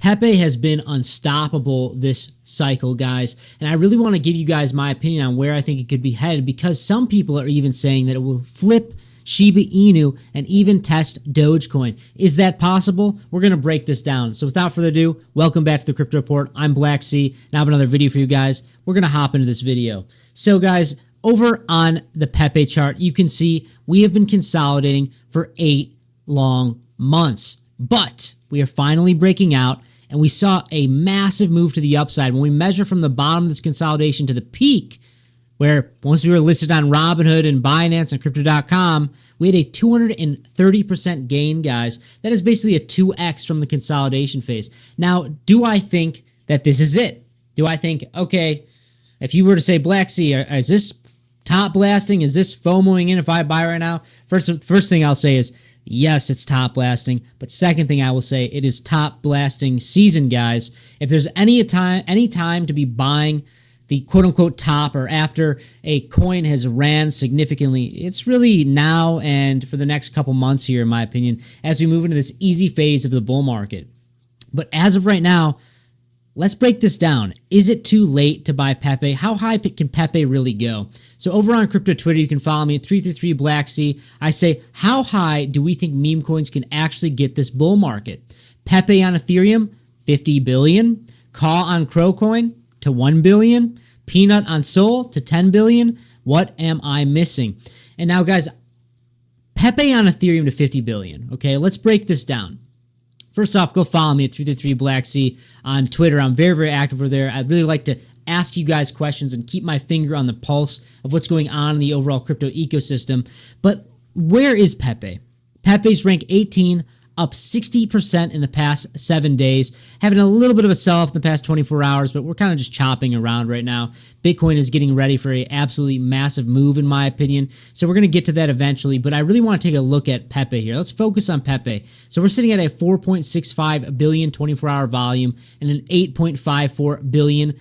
PEPE has been unstoppable this cycle, guys, and I really want to give you guys my opinion on where I think it could be headed, because some people are even saying that it will flip Shiba Inu and even test Dogecoin. Is that possible? We're going to break this down. So without further ado, welcome back to the Crypto Report. I'm Maxi, and I have another video for you guys. We're going to hop into this video. So guys, over on the PEPE chart, you can see we have been consolidating for 8 long months, but we are finally breaking out. And we saw a massive move to the upside when we measure from the bottom of this consolidation to the peak, where once we were listed on Robinhood and Binance and Crypto.com, we had a 230% gain, guys. That is basically a 2x from the consolidation phase. Now, do I think that this is it? Do I think, okay, if you were to say, Maxi, is this top blasting? Is this FOMOing in if I buy right now? First thing I'll say is, yes, it's top blasting, but second thing I will say, it is top blasting season, guys. If there's any time to be buying the quote-unquote top, or after a coin has ran significantly, it's really now and for the next couple months here, in my opinion, as we move into this easy phase of the bull market. But as of right now, let's break this down. Is it too late to buy PEPE? How high can PEPE really go? So over on crypto Twitter, you can follow me at 333Blacksea. I say, how high do we think meme coins can actually get this bull market? PEPE on Ethereum, 50 billion. Call on Crowcoin to 1 billion. Peanut on Sol to 10 billion. What am I missing? And now, guys, PEPE on Ethereum to 50 billion. Okay, let's break this down. First off, go follow me at 333Blacksea on Twitter. I'm very, very active over there. I'd really like to ask you guys questions and keep my finger on the pulse of what's going on in the overall crypto ecosystem. But where is PEPE? PEPE's rank 18, up 60% in the past 7 days, having a little bit of a sell-off in the past 24 hours, but we're kind of just chopping around right now. Bitcoin is getting ready for a absolutely massive move, in my opinion, so we're going to get to that eventually, but I really want to take a look at PEPE here. Let's focus on PEPE. So we're sitting at a 4.65 billion 24-hour volume and an $8.54 billion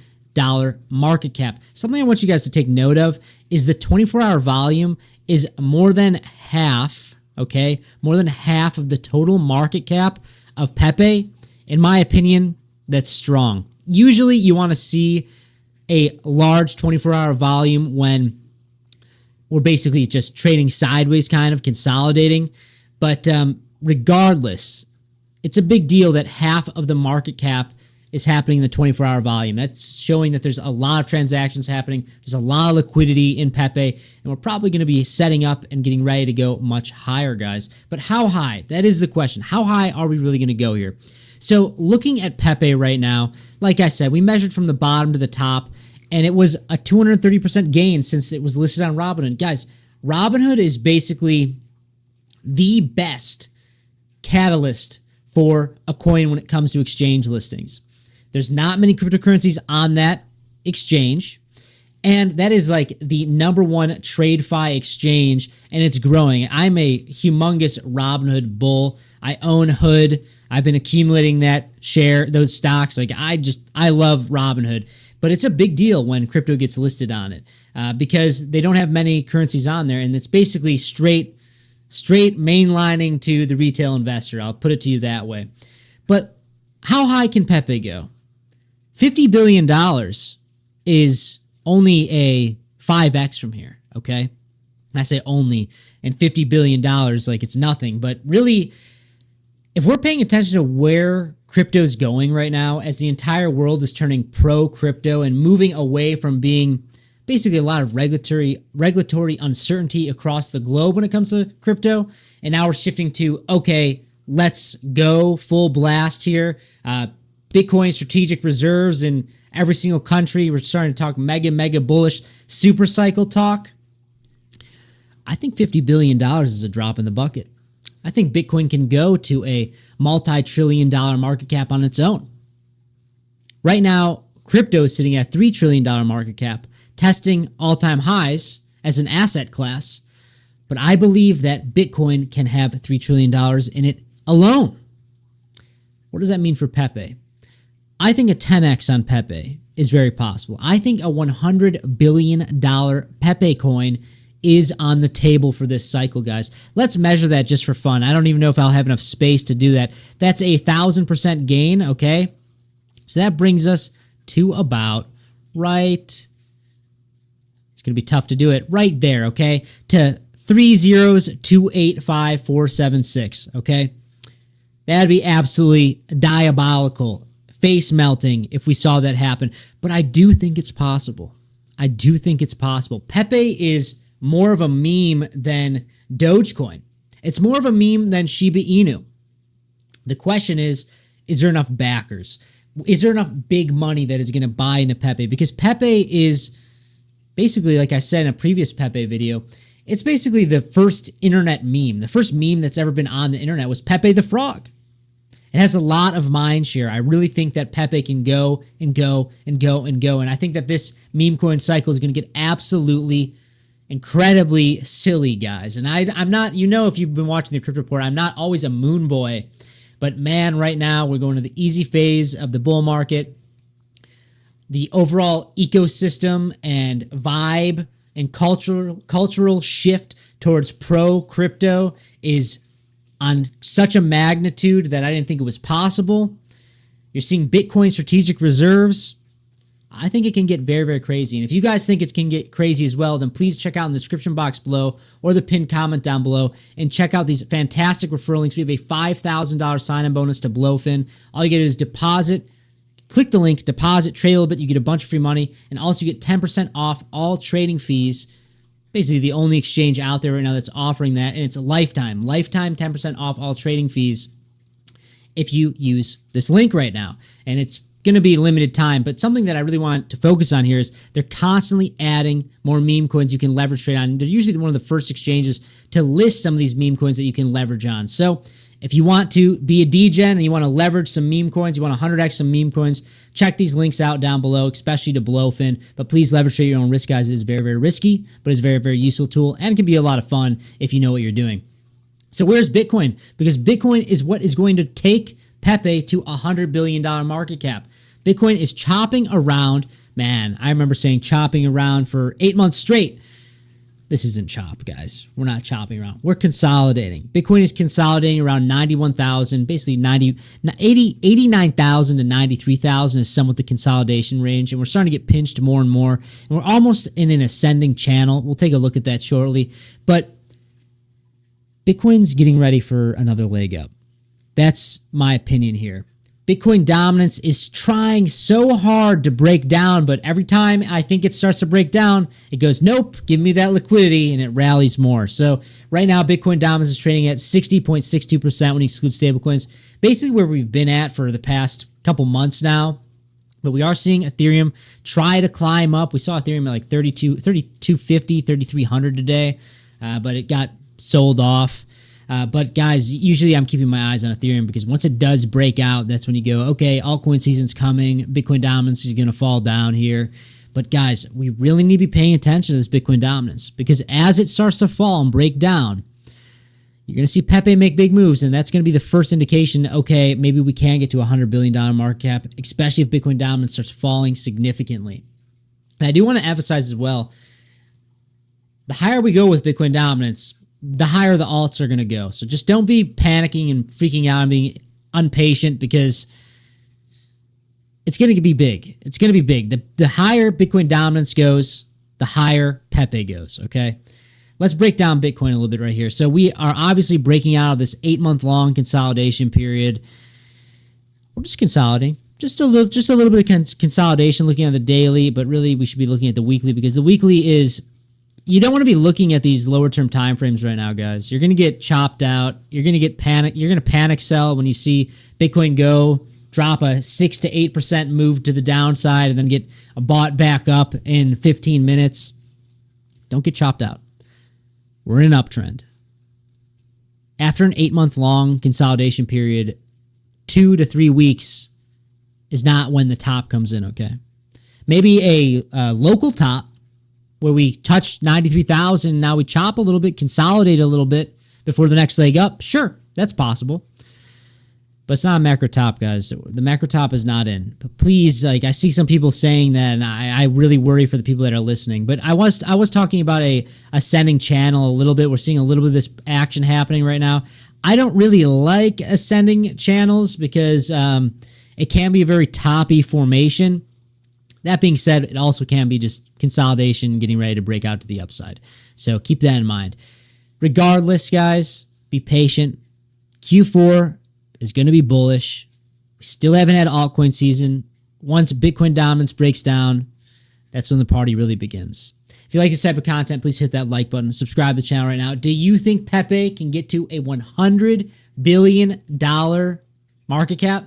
market cap. Something I want you guys to take note of is the 24-hour volume is more than half, okay? More than half of the total market cap of PEPE. In my opinion, that's strong. Usually you want to see a large 24-hour volume when we're basically just trading sideways, kind of consolidating. But regardless, it's a big deal that half of the market cap is happening in the 24-hour volume. That's showing that there's a lot of transactions happening. There's a lot of liquidity in PEPE, and we're probably going to be setting up and getting ready to go much higher, guys. But how high? That is the question. How high are we really going to go here? So looking at PEPE right now, like I said, we measured from the bottom to the top, and it was a 230% gain since it was listed on Robinhood. Guys, Robinhood is basically the best catalyst for a coin when it comes to exchange listings. There's not many cryptocurrencies on that exchange, and that is like the #1 TradeFi exchange, and it's growing. I'm a humongous Robinhood bull. I own Hood. I've been accumulating those stocks. Like I love Robinhood, but it's a big deal when crypto gets listed on it because they don't have many currencies on there, and it's basically straight mainlining to the retail investor. I'll put it to you that way. But how high can PEPE go? $50 billion is only a 5x from here, okay? And I say only, and $50 billion, like it's nothing. But really, if we're paying attention to where crypto is going right now, as the entire world is turning pro-crypto and moving away from being basically a lot of regulatory uncertainty across the globe when it comes to crypto, and now we're shifting to, okay, let's go full blast here. Bitcoin strategic reserves in every single country. We're starting to talk mega bullish super cycle talk. I think $50 billion is a drop in the bucket. I think Bitcoin can go to a multi-trillion-dollar market cap on its own. Right now, crypto is sitting at a $3 trillion market cap, testing all-time highs as an asset class. But I believe that Bitcoin can have $3 trillion in it alone. What does that mean for PEPE? I think a 10x on PEPE is very possible. I think a $100 billion PEPE coin is on the table for this cycle, guys. Let's measure that just for fun. I don't even know if I'll have enough space to do that. That's a 1,000% gain, okay? So that brings us to about right, it's going to be tough to do it, right there, okay? To 30285,476, okay? That'd be absolutely diabolical, face melting if we saw that happen. But I do think it's possible. I do think it's possible. Pepe is more of a meme than Dogecoin. It's more of a meme than Shiba Inu. The question is there enough backers? Is there enough big money that is going to buy into Pepe? Because Pepe is basically, like I said in a previous Pepe video, it's basically the first internet meme. The first meme that's ever been on the internet was Pepe the Frog. It has a lot of mind share. I really think that Pepe can go and go and go and go. And I think that this meme coin cycle is going to get absolutely incredibly silly, guys. And I'm not, you know, if you've been watching the Crypto Report, I'm not always a moon boy. But man, right now we're going to the easy phase of the bull market. The overall ecosystem and vibe and cultural shift towards pro crypto is on such a magnitude that I didn't think it was possible. You're seeing Bitcoin strategic reserves. I think it can get very, very crazy. And if you guys think it can get crazy as well, then please check out in the description box below or the pinned comment down below and check out these fantastic referral links. We have a $5,000 sign-in bonus to Blowfin. All you get to do is deposit, click the link, deposit, trade a little bit. You get a bunch of free money, and also you get 10% off all trading fees. Basically the only exchange out there right now that's offering that, and it's a lifetime 10% off all trading fees if you use this link right now. And it's going to be limited time, but something that I really want to focus on here is they're constantly adding more meme coins you can leverage trade on. They're usually one of the first exchanges to list some of these meme coins that you can leverage on. So if you want to be a degen and you want to leverage some meme coins, you want to 100x some meme coins, check these links out down below, especially to Blowfin. But please leverage trade your own risk, guys. It is very, very risky, but it's a very, very useful tool and can be a lot of fun if you know what you're doing. So where's Bitcoin? Because Bitcoin is what is going to take Pepe to $100 billion market cap. Bitcoin is chopping around. Man, I remember saying chopping around for 8 months straight. This isn't chop, guys. We're not chopping around. We're consolidating. Bitcoin is consolidating around 91,000, basically 89,000 to 93,000 is somewhat the consolidation range. And we're starting to get pinched more and more. And we're almost in an ascending channel. We'll take a look at that shortly. But Bitcoin's getting ready for another leg up. That's my opinion here. Bitcoin dominance is trying so hard to break down, but every time I think it starts to break down, it goes, nope, give me that liquidity, and it rallies more. So right now, Bitcoin dominance is trading at 60.62% when you exclude stablecoins, basically where we've been at for the past couple months now. But we are seeing Ethereum try to climb up. We saw Ethereum at like 3,250, 3,300 today, but it got sold off. But guys, usually I'm keeping my eyes on Ethereum because once it does break out, that's when you go, okay, altcoin season's coming. Bitcoin dominance is going to fall down here. But guys, we really need to be paying attention to this Bitcoin dominance because as it starts to fall and break down, you're going to see Pepe make big moves, and that's going to be the first indication, okay, maybe we can get to a $100 billion market cap, especially if Bitcoin dominance starts falling significantly. And I do want to emphasize as well, the higher we go with Bitcoin dominance, the higher the alts are going to go. So just don't be panicking and freaking out and being impatient because it's going to be big. It's going to be big. The higher Bitcoin dominance goes, the higher Pepe goes, okay? Let's break down Bitcoin a little bit right here. So we are obviously breaking out of this 8-month-long consolidation period. We're just consolidating. Just a little bit of consolidation looking at the daily, but really we should be looking at the weekly because the weekly is... You don't want to be looking at these lower term time frames right now, guys. You're going to get chopped out. You're going to get panic. You're going to panic sell when you see Bitcoin drop a 6 to 8% move to the downside and then get bought back up in 15 minutes. Don't get chopped out. We're in an uptrend. After an 8-month-long consolidation period, 2 to 3 weeks is not when the top comes in, okay? Maybe a local top where we touched 93,000, now we chop a little bit, consolidate a little bit before the next leg up. Sure, that's possible. but it's not a macro top, guys. The macro top is not in. But please, like, I see some people saying that, and I really worry for the people that are listening. But I was talking about a ascending channel a little bit. We're seeing a little bit of this action happening right now. I don't really like ascending channels because it can be a very toppy formation. That being said, it also can be just consolidation, getting ready to break out to the upside. So keep that in mind. Regardless, guys, be patient. Q4 is going to be bullish. We still haven't had altcoin season. Once Bitcoin dominance breaks down, that's when the party really begins. If you like this type of content, please hit that like button. Subscribe to the channel right now. Do you think PEPE can get to a $100 billion market cap?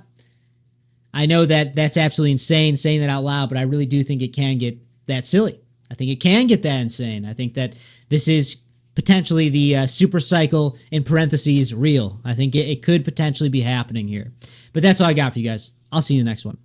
I know that that's absolutely insane saying that out loud, but I really do think it can get that silly. I think it can get that insane. I think that this is potentially the super cycle, in parentheses, real. I think it could potentially be happening here. But that's all I got for you guys. I'll see you in the next one.